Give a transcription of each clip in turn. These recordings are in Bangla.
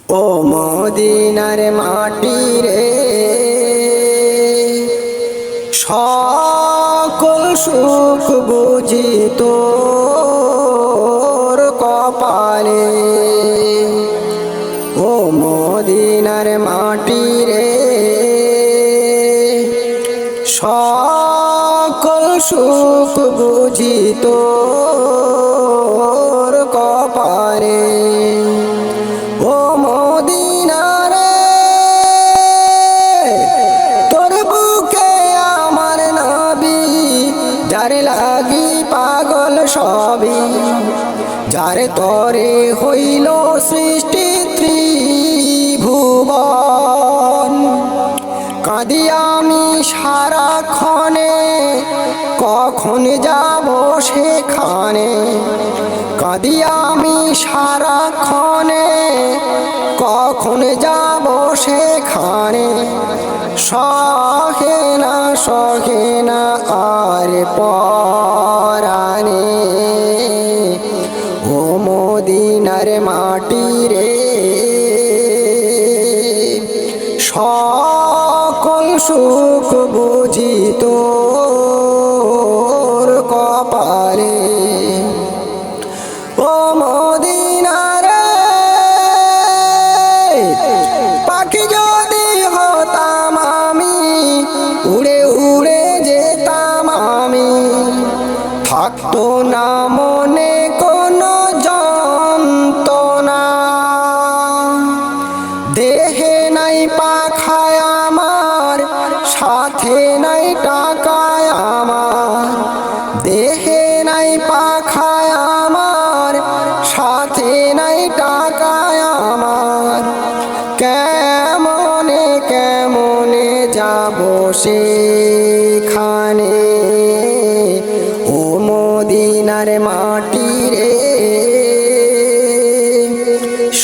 ও মদিনার মাটি রে, সকল সুখ বুঝি তোর কপালে। ও মদিনার মাটি রে, সকল সুখ বুঝি তোর কপালে। ও মদিনা রে, তোর বুকে আমার নবী, যার লাগি পাগল সবই, যার তরে হইল সৃষ্টি ত্রিভুবন। কাঁদি আমি সারাক্ষণে, কখন যাব সেখানে। কাঁদি আমি সারাক্ষণে, কখন যাব সেখানে। সহে না আর পরাণে। ও মদিনার মাটি রে, সকল সুখ বুঝি তোর কপালে। ও মদিনা রে, পাখি যদি হতাম আমি, উড়ে উড়ে যেতাম আমি। থাকতো না মনে কোনো যন্ত্রণা, দেহে নাই পাখায় আমার, সাথে নাই টাকায় আমার। দেহে নাই পাখায় আমার, সাথে নাই টাকায় আমার। কেমনে কেমনে যাব সেখানে। ও মদিনার মাটি রে,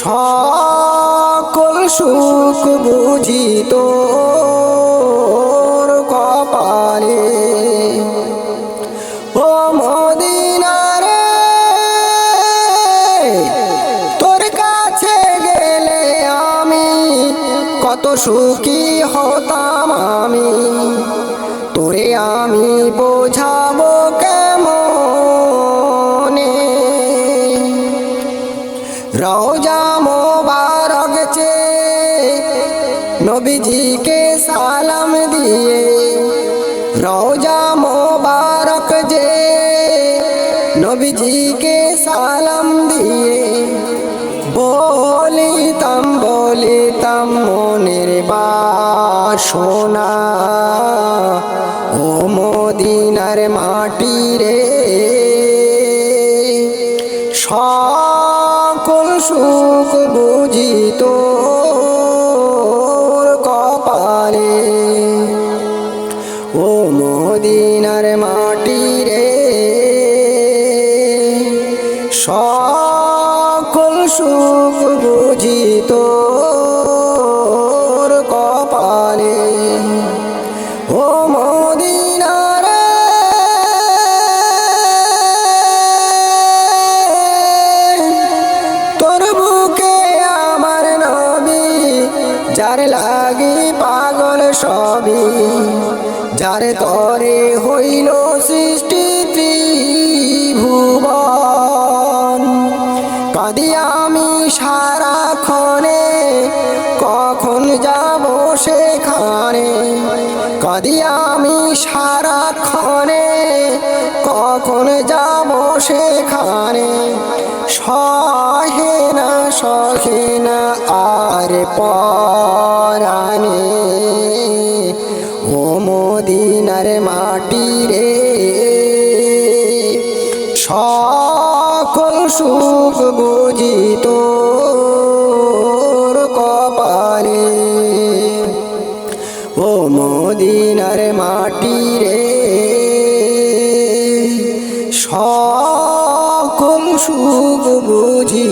সকল সুখ বুঝি তোর কপালে। ও মদিনা রে, তোর কাছে গেলে আমি কত সুখী হতাম আমি। তোরে আমি বোঝাবো কেমনে। রওজা মোবারক চেয়ে নবীজিকে সালাম দিয়ে, রওজা মোবারক যে নবীজিকে সালাম দিয়ে, বলিতাম মনের বাসনা। ও মদিনার মাটি রে, সকল সুখ বুঝি তোর কপালে। ও মদিনার মাটি রে, সকল সুখ বুঝি তোর কপালে। ও মদিনা রে, তোর বুকে আমার নবী, যার লাগি পাগল সবই, যার তরে হইল সৃষ্টি ত্রিভুবন। কাঁদি আমি সারাক্ষণে, কখন যাব সেখানে। কাঁদি আমি সারাক্ষণে, কখন যাব সেখানে। সহে না আর পরাণে। ও মদিনার মাটি রে, সকল সুখ বুঝি তোর কপালে। ও মদিনার মাটি রে, সকল সুখ বুঝি